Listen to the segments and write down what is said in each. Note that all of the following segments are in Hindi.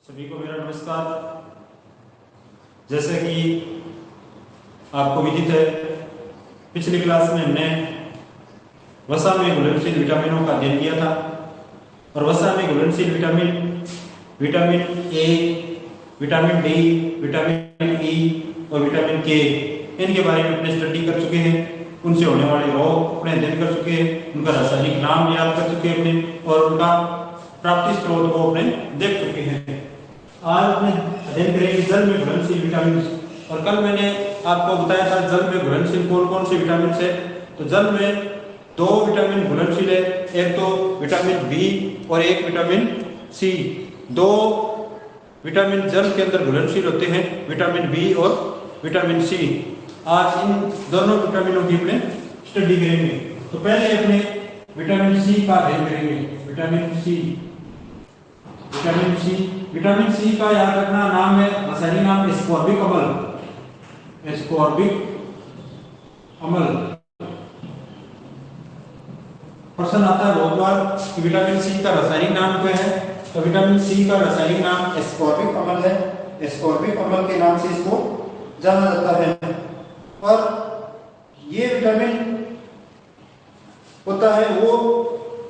सभी को मेरा नमस्कार। जैसे कि आपको विदित है, पिछली क्लास में हमने वसा में घुलनशील विटामिनों का अध्ययन किया था और वसा में घुलनशील vitamin A, vitamin D, vitamin E और विटामिन के, इनके बारे में अपने स्टडी कर चुके हैं। उनसे होने वाले रोग अपने अध्ययन कर चुके हैं, उनका रासायनिक नाम याद कर चुके हैं अपने और उनका प्राप्ति स्रोत को अपने देख चुके हैं। आज अपने अध्ययन करेंगे जल में घुलनशील विटामिन। और कल मैंने आपको बताया था जल में घुलनशील कौन कौन से विटामिन है। तो जल में दो विटामिन घुलनशील है, एक तो विटामिन बी और एक विटामिन सी। दो विटामिन जल के अंदर घुलनशील होते हैं, विटामिन बी और विटामिन सी। आज इन दोनों विटामिनों की अपने स्टडी करेंगे। तो पहले अपने विटामिन सी का अध्ययन करेंगे। विटामिन सी का याद रखना नाम है, रासायनिक नाम एस्कॉर्बिक अम्ल। प्रश्न आता है बहुत बार कि विटामिन सी का रासायनिक नाम क्या है। तो विटामिन सी का रासायनिक नाम एस्कॉर्बिक अम्ल है। एस्कॉर्बिक अम्ल के नाम से इसको जाना जाता है। और ये विटामिन होता है वो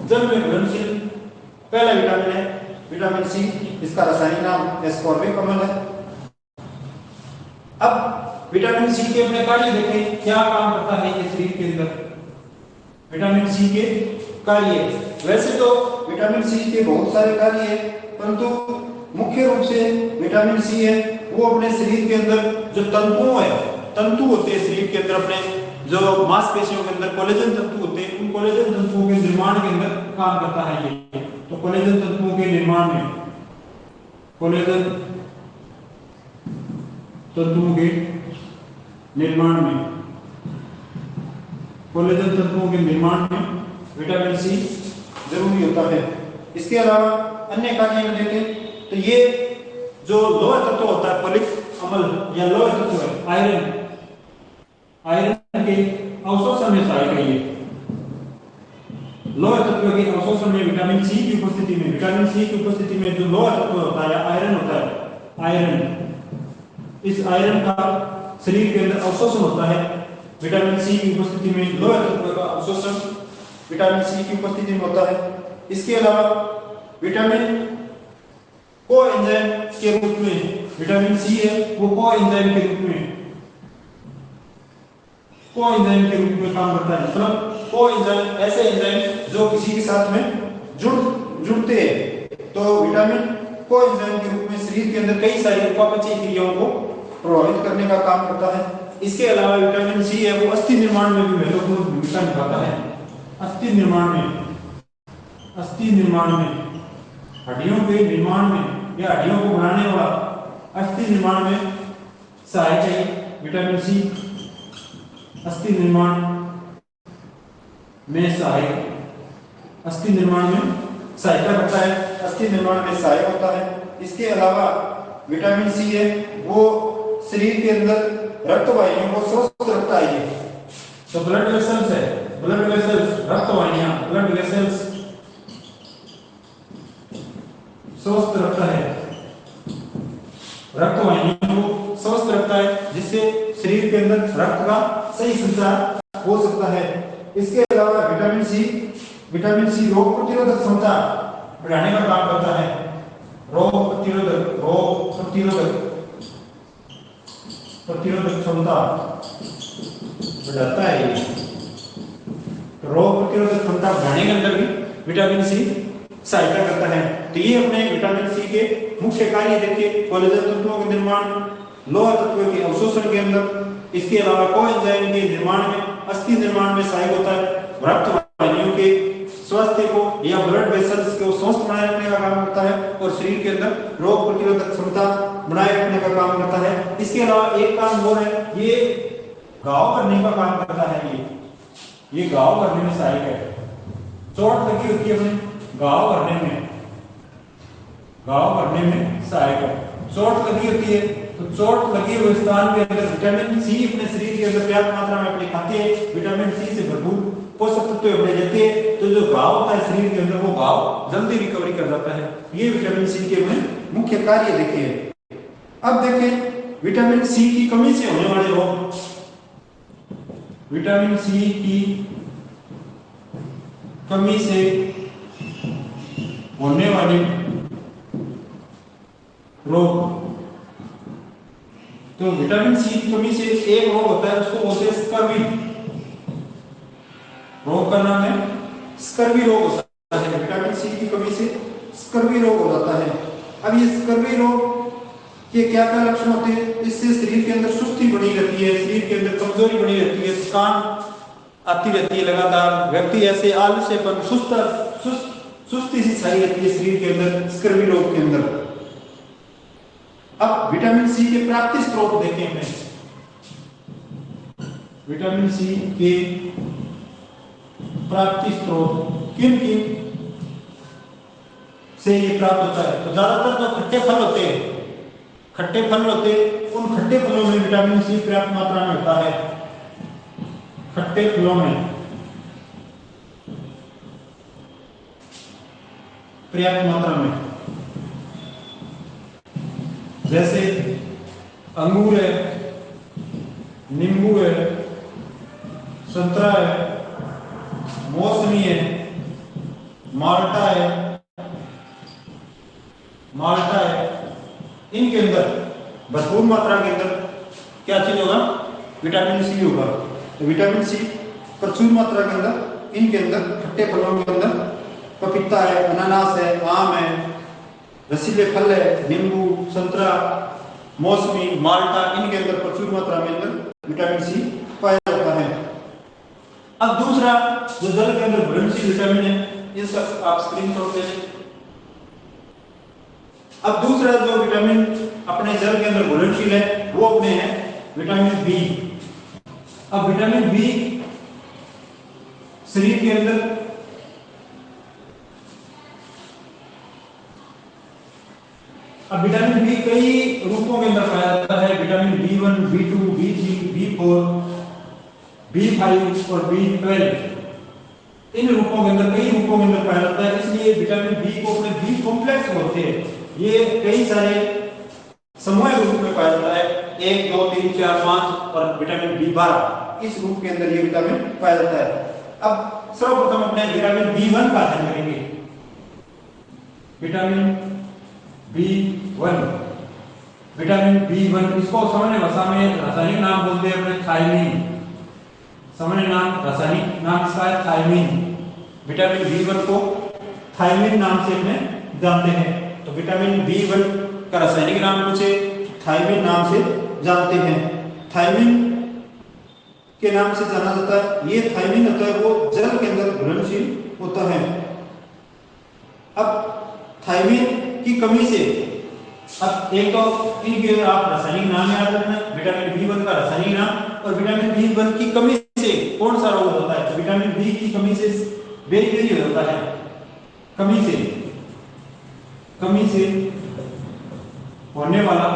जल में घुलनशील पहला विटामिन है, विटामिन सी। इसका रासायनिक नाम एस्कॉर्बिक अम्ल है। अब विटामिन सी के अपने कार्य देखें, क्या काम करता है ये शरीर के अंदर। विटामिन सी के कार्य, वैसे तो विटामिन सी के बहुत सारे कार्य है, परंतु मुख्य रूप से विटामिन सी है वो अपने शरीर के अंदर जो तंतु होते हैं शरीर के अंदर, अपने जो मांसपेशियों के अंदर कोलेजन तंतु होते हैं, उन कोलेजन तंतुओं के निर्माण के अंदर काम करता है ये। तो कोलेजन तंतुओं के निर्माण में विटामिन सी जरूरी होता है। इसके अलावा अन्य कार्य में देखें तो ये जो लोह तत्व होता है, फॉलिक अम्ल या लोह तत्व है, आयरन के अवशोषण में सहायक है ये। लोह तत्व के अवशोषण में विटामिन सी की उपस्थिति में जो लोह तत्व होता है या आयरन होता है, इस आयरन का शरीर के अंदर अवशोषण होता है। विटामिन सी की उपस्थिति में लोह तत्व का अवशोषण विटामिन सी की उपस्थिति में होता है। इसके अलावा विटामिन कोएंजाइम के रूप में विटामिन सी है वो कोएंजाइम के रूप में काम करता है। मतलब कोएंजाइम ऐसे एंजाइम जो किसी के साथ में जुड़ते हैं, तो विटामिन कोएंजाइम के रूप में शरीर के अंदर कई सारी उपापचयी क्रियाओं को प्रभावित करने का काम करता है। इसके अलावा विटामिन सी है वो अस्थि निर्माण में भी महत्वपूर्ण भूमिका निभाता है। अस्थि निर्माण में हड्डियों के निर्माण में या हड्डियों को बनाने वाला अस्थि निर्माण में सहायक है विटामिन सी। अस्थि निर्माण में सहायता करता है, अस्थि निर्माण में सहायक होता है। इसके अलावा विटामिन सी है वो शरीर के अंदर रक्त वाहिनियों को स्वस्थ रखता है। तो ब्लड वेसल्स स्वस्थ रखता है, रक्त वाहिनियों को स्वस्थ रखता है, जिससे शरीर के अंदर रक्त का सही संचार हो सकता है। इसके अलावा विटामिन सी रोग प्रतिरोधक क्षमता बढ़ाने का काम करता है। रोग प्रतिरोधक क्षमता बढ़ाता है। रोग प्रतिरोधक क्षमता बढ़ाने के अंदर भी विटामिन सी सहायता करता है। तो ये अपने विटामिन सी के मुख्य कार्य देखिए, कोलेजन तंतुओं के निर्माण, लोह तत्व के अवशोषण के अंदर, इसके अलावा कोएंजाइम के निर्माण में, अस्थि निर्माण में सहायक होता है, रक्त वाहिनियों के स्वास्थ्य को या ब्लड वेसल्स को स्वस्थ बनाए रखने का काम करता है और शरीर के अंदर रोग प्रतिरोधक क्षमता बनाए रखने का काम करता है। इसके अलावा एक काम और है, ये घाव करने का काम करता है। ये घाव करने में सहायक है। चोट लगी होती है अपने घाव भरने में सहायक है। चोट लगी होती है तो चोट लगी हुए स्थान के अंदर विटामिन सी अपने शरीर के अंदर पर्याप्त मात्रा में अपने खाते हैं। विटामिन सी से भरपूर पोषक तत्व अपने जाते हैं, तो जो घाव होता है शरीर के अंदर वो घाव जल्दी रिकवरी कर जाता है। ये विटामिन सी के मुख्य कार्य देखिए। अब देखें विटामिन सी की कमी से होने वाले रोग। विटामिन सी की कमी से होने वाले रोग। तो विटामिन सी की कमी से एक रोग होता है, उसको बोलते हैं स्कर्वी। रोग का नाम है स्कर्वी रोग होता है। विटामिन सी की कमी से स्कर्वी रोग हो जाता है। अब ये स्कर्वी रोग के क्या क्या लक्षण होते हैं? इससे शरीर के अंदर सुस्ती बनी रहती है, शरीर के अंदर कमजोरी बनी रहती है, थकान आती रहती है लगातार, व्यक्ति ऐसे आलस्यपन सुस्ती सी छाई रहती है शरीर के अंदर स्कर्वी रोग के अंदर। अब विटामिन सी के प्राप्ति स्रोत देखें हमें। विटामिन सी के प्राप्ति स्रोत किन किन से ये प्राप्त होता है? तो ज्यादातर जो खट्टे फल होते हैं, उन खट्टे फलों में विटामिन सी पर्याप्त मात्रा में होता है। खट्टे फलों में पर्याप्त मात्रा में, जैसे अंगूर है, नींबू है, संतरा है, मौसमी है, माल्टा है, इनके अंदर भरपूर मात्रा के अंदर क्या चीज होगा? विटामिन सी होगा। तो विटामिन सी प्रचुर मात्रा के अंदर इनके अंदर खट्टे फलों के अंदर पपीता है, अनानास है, आम है, रसीले फल है, नींबू, संतरा, मौसमी, माल्टा, इनके अंदर प्रचुर मात्रा में अंदर विटामिन सी पाया जाता है। अब दूसरा जो जल के अंदर घुलनशील विटामिन है, इसका आप स्क्रीनशॉट ले लें। अब दूसरा जो विटामिन अपने जल के अंदर घुलनशील है वो अपने है विटामिन बी। अब विटामिन बी शरीर के अंदर विटामिन बी कई रूपों के अंदर पाया जाता है। Vitamin B1, B2, B3, B4, B5 और B12 इन रूपों के अंदर, कई रूपों के अंदर पाया जाता है। इसलिए विटामिन बी को अपने बी कॉम्प्लेक्स बोलते हैं। ये कई सारे समूह रूप में पाया जाता है, 1, 2, 3, 4, 5 और विटामिन B12 इस रूप के अंदर ये विटामिन पाया जाता है। अब सर्वप्रथम अपने विटामिन B1 का अध्ययन करेंगे। विटामिन B1 इसको सामान्य भाषा में रासायनिक नाम बोलते हैं अपने थायमीन। सामान्य नाम, रासायनिक नाम इसका है थायमीन। विटामिन B1 को थायमीन नाम से अपने जानते हैं। तो विटामिन B1 का रासायनिक नाम पूछे, थायमीन नाम से जानते हैं। थायमीन के नाम से जाना जाता है। ये थायमीन होता है वो जल के अंदर घुलनशील होता है। अब थायमीन की कमी से, अब एक तो इनके आप रासायनिक नाम याद रखना, विटामिन B1 का रासायनिक नाम और विटामिन B1 की कमी से कौन सा रोग होता है? तो विटामिन बी की कमी से बेरी हो जाता है। कमी से होने वाला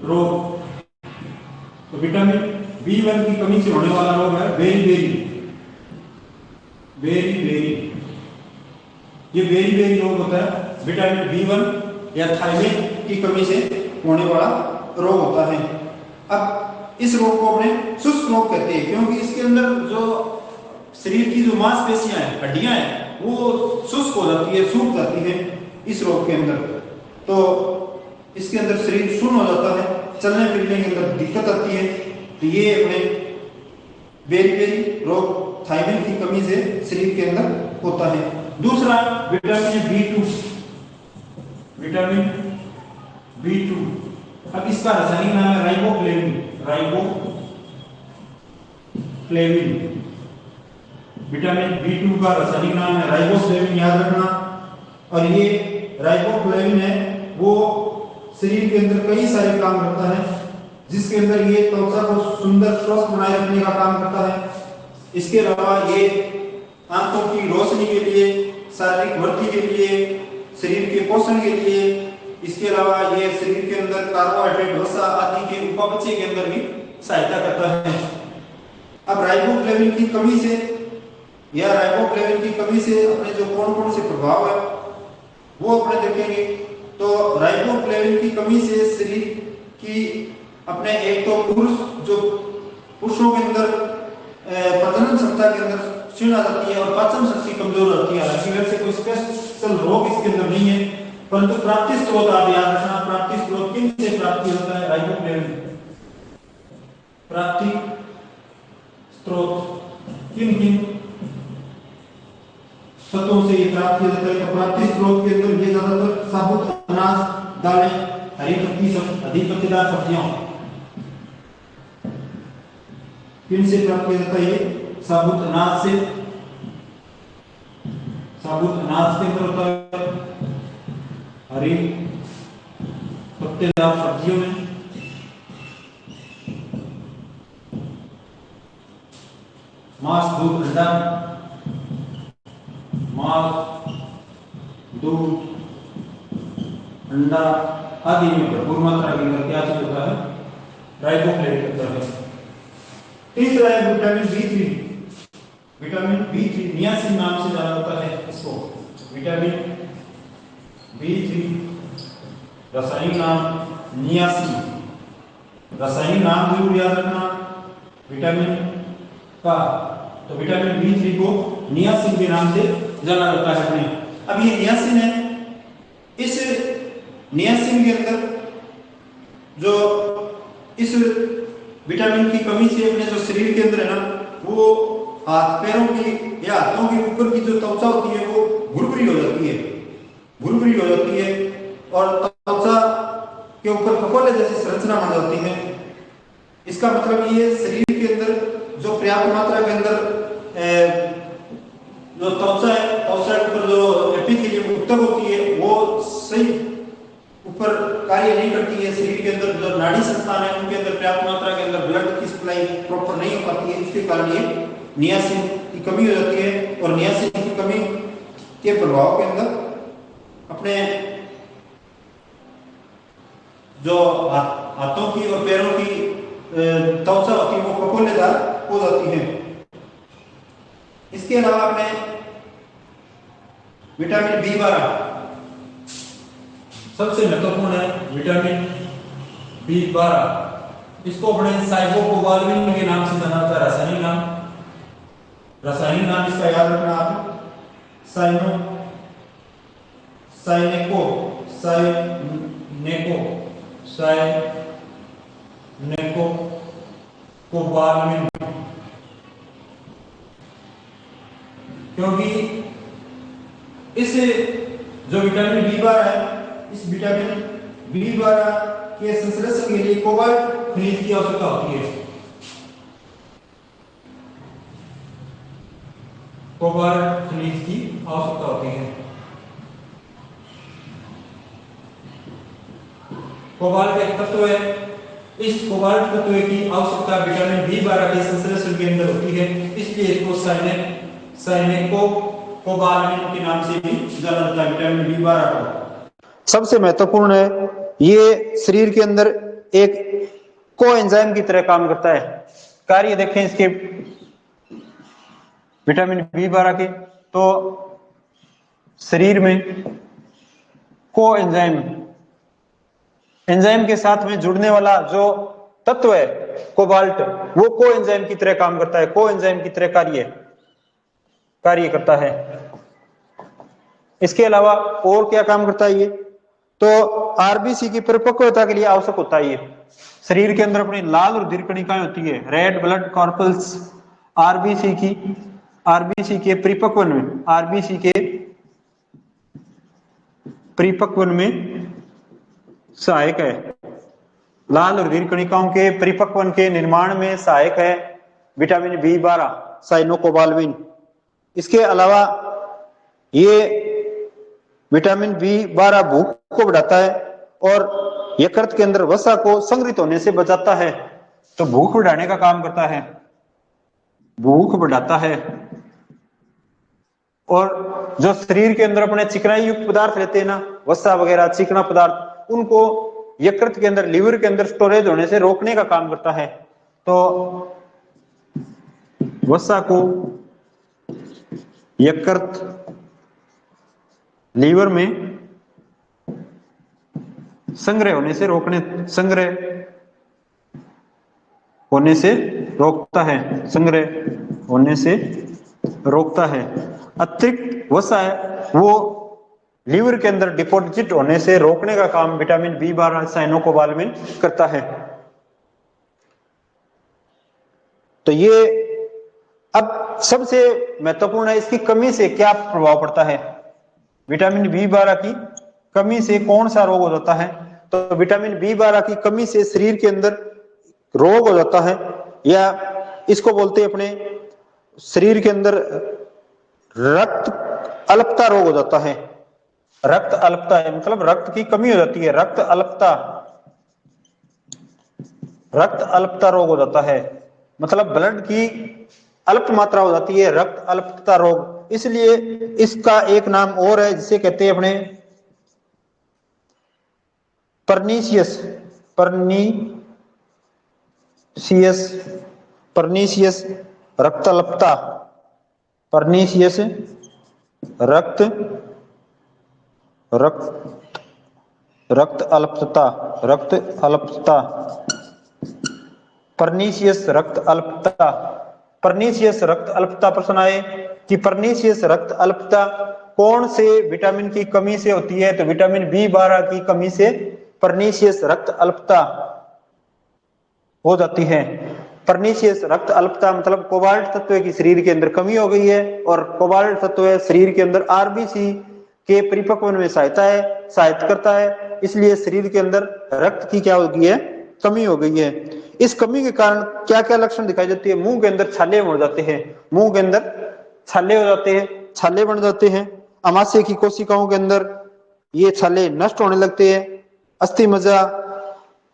रोग। तो विटामिन B1 की कमी से होने वाला रोग है बेरी। ये बेरी रोग होता है। विटामिन B1 या थायमीन की कमी से होने वाला रोग होता है। अब इस रोग को अपने शुष्क रोग कहते हैं, क्योंकि इसके अंदर जो शरीर की जो मांसपेशियां हैं, हड्डियां हैं, वो शुष्क हो जाती है, सूख जाती है इस रोग के अंदर। तो इसके अंदर शरीर सुन्न हो जाता है, चलने फिरने के अंदर दिक्कत आती है। तो ये अपने बेरी रोग थायमीन की कमी से शरीर के अंदर होता है। दूसरा विटामिन B2। अब इसका रासायनिक नाम है राइबोफ्लेविन। विटामिन B2 का रासायनिक नाम है राइबोफ्लेविन, याद रखना। और ये राइबोफ्लेविन है वो शरीर के अंदर कई सारे काम करता है, जिसके अंदर ये त्वचा को सुंदर स्वस्थ बनाए रखने का काम करता है। इसके अलावा ये आंखों की रोशनी के लिए, शारीरिक वृद्धि के लिए, शरीर के पोषण के लिए, इसके अलावा ये शरीर के अंदर कार्बोहाइड्रेट, वसा आदि के उपापचय के अंदर भी सहायता करता है। अब राइबोफ्लेविन की कमी से या राइबोफ्लेविन की कमी से अपने जो कौन कौन से प्रभाव है वो अपने देखेंगे। तो राइबोफ्लेविन की कमी से शरीर की अपने एक तो पुरुषों के अंदर प्रजनन क्षमता के अंदर क्षीण आ जाती है और पाचन शक्ति कमजोर होती है। हालांकि वैसे कोई स्पेशल रोग इसके अंदर नहीं है, परंतु प्राप्ति स्रोत आप याद रखना, प्राप्ति स्रोत किन से प्राप्ति होता है राइबोफ्लेविन, प्राप्ति स्रोत किन किन तत्वों से ये प्राप्ति होता है। तो प्राप्ति स्रोत के अंदर ये ज्यादातर साबुत अनाज, दालें, हरी पत्ती, अधिक पत्तेदार सब्जियां, किन से प्राप्त किया जाता है ये साबुत अनाज से, साबुत अनाज के अंदर होता है, हरी पत्तेदार सब्जियों में, मांस, दूध, अंडा, मांस, दूध, अंडा आदि में भरपूर मात्रा के अंदर क्या चीज होता है राइबोफ्लेविन होता है। तीसरा है vitamin B3, vitamin B3 niacin नाम से जाना जाता है इसको। विटामिन बी3 रासायनिक नाम नियासिन, रासायनिक नाम जरूर याद रखना विटामिन का। तो विटामिन बी3 को नियासिन के नाम से जाना जाता है अपने। अब ये नियासिन है, इस नियासिन के अंदर जो इस विटामिन की कमी से अपने जो शरीर के अंदर है ना, वो हाथ पैरों की या हाथों के ऊपर की जो त्वचा होती है वो भुरभुरी हो जाती है, भुरभुरी हो जाती है और त्वचा के ऊपर फफोले जैसी संरचना बन जाती है। इसका मतलब ये शरीर के अंदर जो पर्याप्त मात्रा के अंदर जो त्वचा है, त्वचा के ऊपर जो एपिथेलियम ऊतक होती है वो सही ऊपर कार्य नहीं करती है। शरीर के अंदर जो नाड़ी संस्थान है उनके अंदर पर्याप्त मात्रा के अंदर ब्लड की सप्लाई प्रॉपर नहीं हो पाती है, इसके कारण ये नियासिन की कमी हो जाती है। और नियासिन की कमी के प्रभाव के अंदर अपने जो हाथों की और पैरों की त्वचा होती है वो फफोलेदार हो जाती है। इसके अलावा अपने विटामिन बी12 सबसे महत्वपूर्ण है, विटामिन बी12 इसको अपने साइबोकोबाल्मिन के नाम से जाना जाता है, रासायनिक नाम, रासायनिक नाम इसका याद रखना आप, साइनेको कोबाल्मिन, क्योंकि इस जो विटामिन बी12 है, इस विटामिन बी12 के संश्लेषण के लिए कोबाल्ट खनिज की आवश्यकता होती है। कोबाल्ट खनिज की आवश्यकता होती है। कोबाल्ट एक तत्व है, इस कोबाल्ट तत्व की आवश्यकता विटामिन बी12 के संश्लेषण के अंदर होती है, इसलिए इसको साइनेको कोबाल्मिन के नाम से भी जाना जाता है। विटामिन बी12 को सबसे महत्वपूर्ण है, ये शरीर के अंदर एक कोएंजाइम की तरह काम करता है। कार्य देखें इसके विटामिन बी12 के, तो शरीर में कोएंजाइम, एंजाइम के साथ में जुड़ने वाला जो तत्व है कोबाल्ट, वो कोएंजाइम की तरह काम करता है, कोएंजाइम की तरह कार्य करता है। इसके अलावा और क्या काम करता है ये, तो आरबीसी की परिपक्वता के लिए आवश्यक होता है। ये शरीर के अंदर अपनी लाल और रुधिर कणिकाएं होती है, रेड ब्लड कॉर्पल्स, आरबीसी के परिपक्वन में सहायक है। लाल और रुधिर कणिकाओं के परिपक्वन के निर्माण में सहायक है विटामिन बी12 साइनोकोबाल्मिन। इसके अलावा ये विटामिन बी12 भूख को बढ़ाता है और यकृत के अंदर वसा को संग्रहित होने से बचाता है। तो भूख बढ़ाने का काम करता है, भूख बढ़ाता है। और जो शरीर के अंदर अपने चिकनाई युक्त पदार्थ रहते हैं ना, वसा वगैरह चिकना पदार्थ, उनको यकृत के अंदर, लिवर के अंदर स्टोरेज होने से रोकने का काम करता है। तो वसा को यकृत लीवर में संग्रह होने से रोकता है, संग्रह होने से रोकता है। अतिरिक्त वसा है वो लीवर के अंदर डिपॉजिट होने से रोकने का काम विटामिन B12 साइनोकोबालामिन करता है। तो ये अब सबसे महत्वपूर्ण है, इसकी कमी से क्या प्रभाव पड़ता है। विटामिन B12 की कमी से कौन सा रोग हो जाता है। तो विटामिन B12 की कमी से शरीर के अंदर रोग हो जाता है, या इसको बोलते हैं अपने शरीर के अंदर रक्त अल्पता रोग हो जाता है। रक्त अल्पता है मतलब रक्त की कमी हो जाती है, रक्त अल्पता रोग हो जाता है, मतलब ब्लड की अल्प मात्रा हो जाती है, रक्त अल्पता रोग। इसलिए इसका एक नाम और है जिसे कहते हैं अपने पर्नीशियस रक्त अल्पता, पर्नीशियस रक्त अल्पता, पर्नीशियस रक्त अल्पता। पर्नीशियस रक्त अल्पता प्रश्न आए कि पर्नीशियस रक्त अल्पता कौन से विटामिन की कमी से होती है। तो विटामिन B12 की कमी से पर्नीशियस रक्त अल्पता हो जाती है। पर्नीशियस रक्त अल्पता मतलब कोबाल्ट तत्व की शरीर के अंदर कमी हो गई है, और कोबाल्ट तत्व शरीर के अंदर RBC के परिपक्व में सहायता करता है। इसलिए शरीर के अंदर रक्त की क्या हो गई है, कमी हो गई है। इस कमी के कारण क्या क्या लक्षण दिखाई देती है। मुंह के अंदर छाले हो जाते हैं, मुंह के अंदर छाले हो जाते हैं, छाले बन जाते हैं। अमाशय की कोशिकाओं के अंदर ये छाले नष्ट होने लगते हैं। अस्थि मज्जा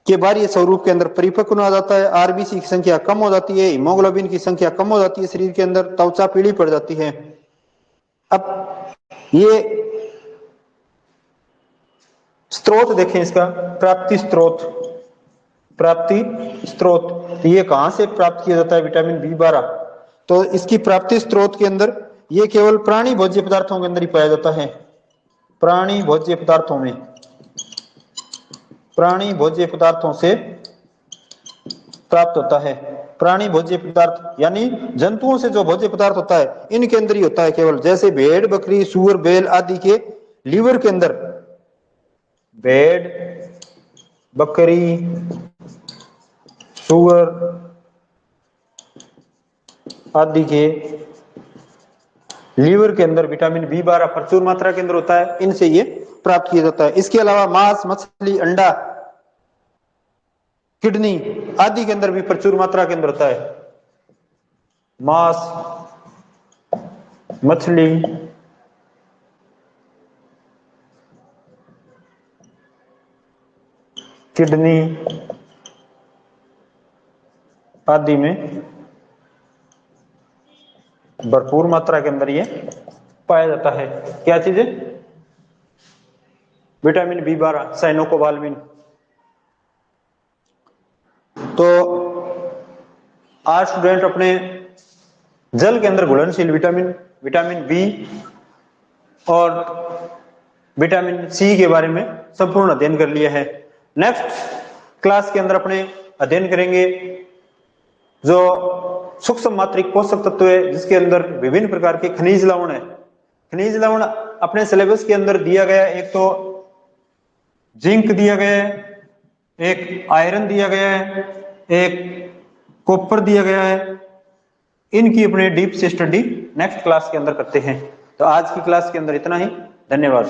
के बाहरी स्वरूप के अंदर परिपक्व आ जाता है। RBC की संख्या कम हो जाती है, हीमोग्लोबिन की संख्या कम हो जाती है शरीर के अंदर, त्वचा पीली पड़ जाती है। अब ये स्रोत देखें, इसका प्राप्ति स्रोत ये कहां से प्राप्त किया जाता है विटामिन B12। तो इसकी प्राप्ति स्रोत के अंदर ये केवल प्राणी भोज्य पदार्थों के अंदर ही पाया जाता है। प्राणी भोज्य पदार्थों से प्राप्त होता है। प्राणी भोज्य पदार्थ यानी जंतुओं से जो भोज्य पदार्थ होता है इनके अंदर ही होता है केवल। जैसे भेड़, बकरी, सूअर, बैल आदि के लीवर के अंदर, भेड़, बकरी, सूअर आदि के लीवर के अंदर विटामिन B12 प्रचुर मात्रा के अंदर होता है, इनसे ये प्राप्त किया जाता है। इसके अलावा मांस, मछली, अंडा, किडनी आदि के अंदर भी प्रचुर मात्रा के अंदर होता है। मांस, मछली, किडनी आदि में भरपूर मात्रा के अंदर ये पाया जाता है। क्या चीज है, विटामिन B12 साइनोकोबालामिन। तो आज स्टूडेंट अपने जल के अंदर घुलनशील विटामिन बी और विटामिन C के बारे में संपूर्ण अध्ययन कर लिया है। नेक्स्ट क्लास के अंदर अपने अध्ययन करेंगे जो सूक्ष्म मात्रिक पोषक तत्व है, जिसके अंदर विभिन्न प्रकार के खनिज लवण है। खनिज लवण अपने सिलेबस के अंदर दिया गया है, एक तो जिंक दिया गया है, एक आयरन दिया गया है, एक कॉपर दिया गया है। इनकी अपने डीप से स्टडी नेक्स्ट क्लास के अंदर करते हैं। तो आज की क्लास के अंदर इतना ही। धन्यवाद।